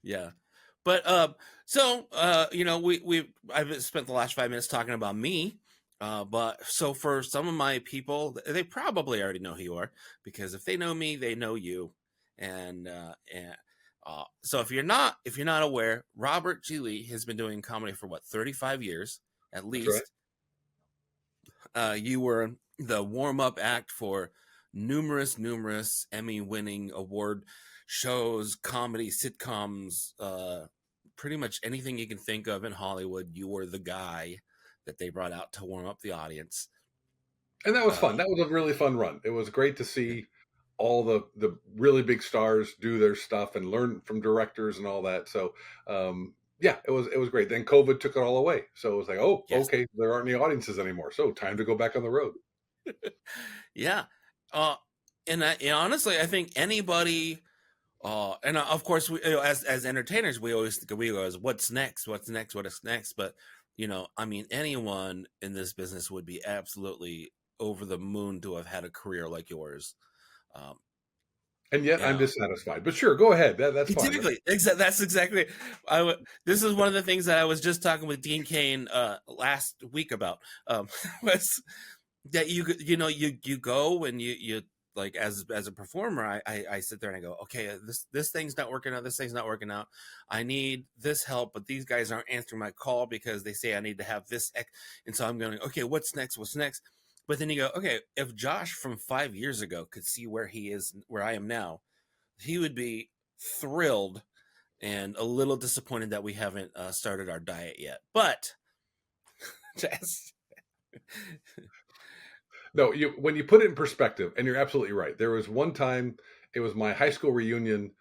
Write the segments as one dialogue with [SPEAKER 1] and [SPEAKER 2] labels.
[SPEAKER 1] Yeah. But I've spent the last 5 minutes talking about me. But so for some of my people, they probably already know who you are, because if they know me, they know you. And so if you're not aware, Robert G. Lee has been doing comedy for what, 35 years at
[SPEAKER 2] That's right.
[SPEAKER 1] least. You were the warm up act for numerous Emmy winning award shows, comedy, sitcoms, pretty much anything you can think of in Hollywood. You were the guy that they brought out to warm up the audience.
[SPEAKER 2] And that was
[SPEAKER 1] Uh,
[SPEAKER 2] fun. That was a really fun run. It was great to see all the really big stars do their stuff and learn from directors and all that. So yeah, it was great. Then COVID took it all away. So it was like, oh,
[SPEAKER 1] yes.
[SPEAKER 2] okay, there aren't any audiences anymore. So time to go back on the road.
[SPEAKER 1] Yeah. Uh, and honestly, I think anybody, and of course, as entertainers, we always what's next, what's next, what is next. But I mean, anyone in this business would be absolutely over the moon to have had a career like yours. Um,
[SPEAKER 2] And yet
[SPEAKER 1] you
[SPEAKER 2] I'm
[SPEAKER 1] know,
[SPEAKER 2] dissatisfied. But sure, go ahead. That's fine.
[SPEAKER 1] exactly, that's exactly. This is one of the things that I was just talking with Dean Kane last week about. Was that you go and you like, as a performer, I sit there and I go, okay, this thing's not working out, this thing's not working out, I need this help, but these guys aren't answering my call because they say I need to have and so I'm going, okay, what's next. But then you go, okay, if Josh from 5 years ago could see where he is, where I am now, he would be thrilled and a little disappointed that we haven't started our diet yet, but just
[SPEAKER 2] No, when you put it in perspective, and you're absolutely right. There was one time, it was my high school reunion.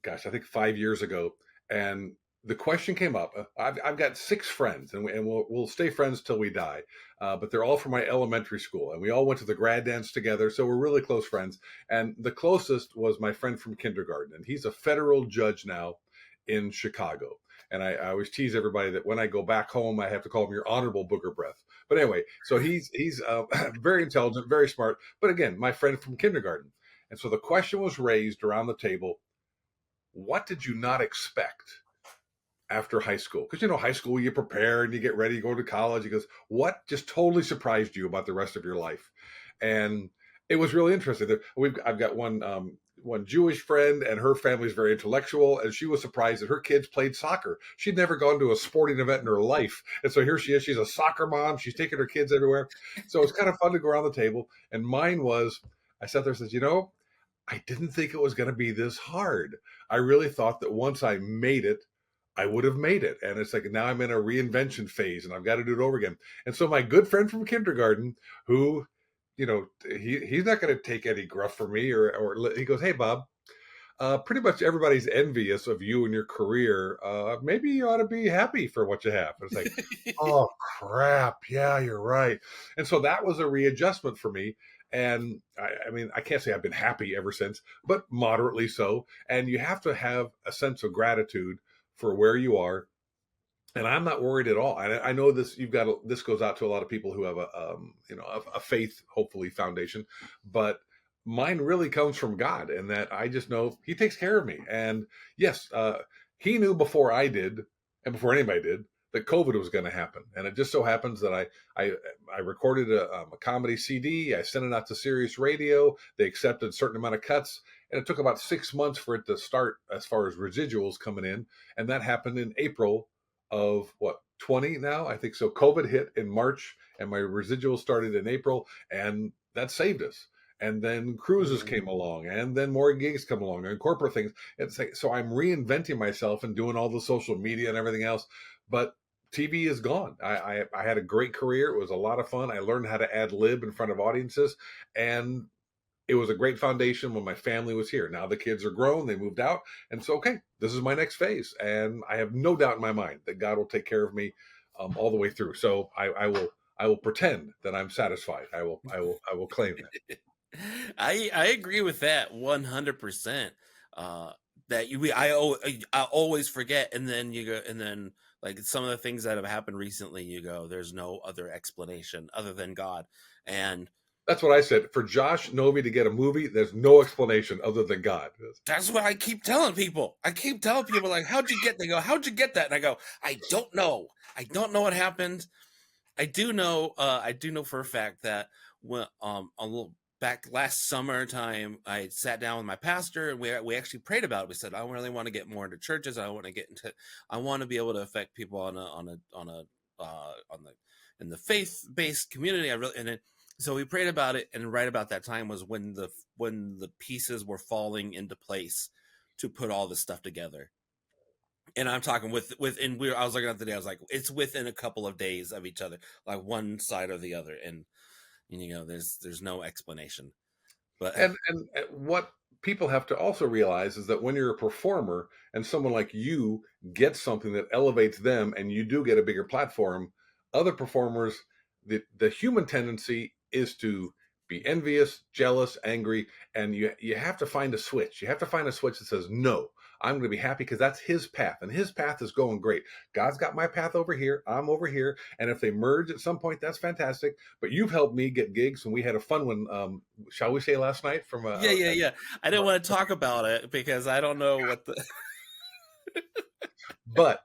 [SPEAKER 2] Gosh, I think 5 years ago, and the question came up. I've got six friends, and we'll stay friends till we die. But they're all from my elementary school, and we all went to the grad dance together, so we're really close friends. And the closest was my friend from kindergarten, and he's a federal judge now in Chicago. And I always tease everybody that when I go back home, I have to call him your honorable booger breath. But anyway, so he's very intelligent, very smart. But again, my friend from kindergarten. And so the question was raised around the table: what did you not expect after high school? Because high school, you prepare and you get ready, you go to college. He goes, what just totally surprised you about the rest of your life? And it was really interesting. I've got one Jewish friend, and her family's very intellectual, and she was surprised that her kids played soccer. She'd never gone to a sporting event in her life, and so here she is. She's a soccer mom. She's taking her kids everywhere. So it's kind of fun to go around the table. And mine was, I sat there and said, I didn't think it was going to be this hard. I really thought that once I made it, I would have made it. And it's like now I'm in a reinvention phase and I've got to do it over again. And so my good friend from kindergarten, who, he's not going to take any gruff for me, or he goes, hey, Bob, pretty much everybody's envious of you and your career. Maybe you ought to be happy for what you have. And it's like, oh, crap. Yeah, you're right. And so that was a readjustment for me. And I mean, I can't say I've been happy ever since, but moderately so. And you have to have a sense of gratitude for where you are. And I'm not worried at all. I know this. This goes out to a lot of people who have a faith, hopefully, foundation, but mine really comes from God, and that I just know He takes care of me. And yes, He knew before I did, and before anybody did, that COVID was going to happen. And it just so happens that I recorded a comedy CD. I sent it out to Sirius Radio. They accepted a certain amount of cuts, and it took about 6 months for it to start as far as residuals coming in, and that happened in April of what, 20 now, I think. So COVID hit in March and my residual started in April, and that saved us. And then cruises came along, and then more gigs come along, and corporate things. It's like, so I'm reinventing myself and doing all the social media and everything else, but TV is gone. I had a great career. It was a lot of fun. I learned how to ad lib in front of audiences, and it was a great foundation when my family was here. Now the kids are grown, they moved out, and so okay, this is my next phase, and I have no doubt in my mind that God will take care of me all the way through. So I will pretend that I'm satisfied. I will claim that.
[SPEAKER 1] I agree with that 100%. That I always forget, and then you go, and then like some of the things that have happened recently, you go, there's no other explanation other than God. And
[SPEAKER 2] That's what I said. For Josh Novi to get a movie, there's no explanation other than God.
[SPEAKER 1] That's what I keep telling people. I keep telling people, like, how'd you get? They go, how'd you get that? And I go, I don't know. I don't know what happened. I do know. I do know for a fact that when a little back last summertime, I sat down with my pastor and we actually prayed about it. We said, I really want to get more into churches. I want to get into. I want to be able to affect people on the in the faith based community. I really and it, so we prayed about it, and right about that time was when the pieces were falling into place to put all this stuff together. And I'm talking within I was looking at the day, I was like, it's within a couple of days of each other, like one side or the other. And there's no explanation. But
[SPEAKER 2] And what people have to also realize is that when you're a performer and someone like you gets something that elevates them and you do get a bigger platform, other performers, the human tendency is to be envious, jealous, angry, and you have to find a switch. You have to find a switch that says, no, I'm going to be happy because that's his path, and his path is going great. God's got my path over here. I'm over here. And if they merge at some point, that's fantastic. But you've helped me get gigs, and we had a fun one, shall we say, last night from
[SPEAKER 1] yeah. I didn't want to talk about it because I don't know what the
[SPEAKER 2] but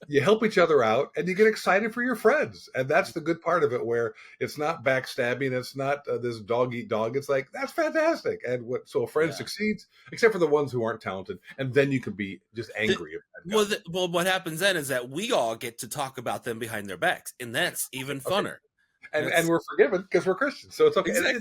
[SPEAKER 2] you help each other out and you get excited for your friends, and that's the good part of it, where it's not backstabbing, it's not this dog eat dog. It's like, that's fantastic. And what so a friend
[SPEAKER 1] Yeah.
[SPEAKER 2] succeeds, except for the ones who aren't talented, and then you can be just angry about that.
[SPEAKER 1] well, what happens then is that we all get to talk about them behind their backs, and that's even funner.
[SPEAKER 2] And we're forgiven because we're Christians, so it's okay.
[SPEAKER 1] Exactly.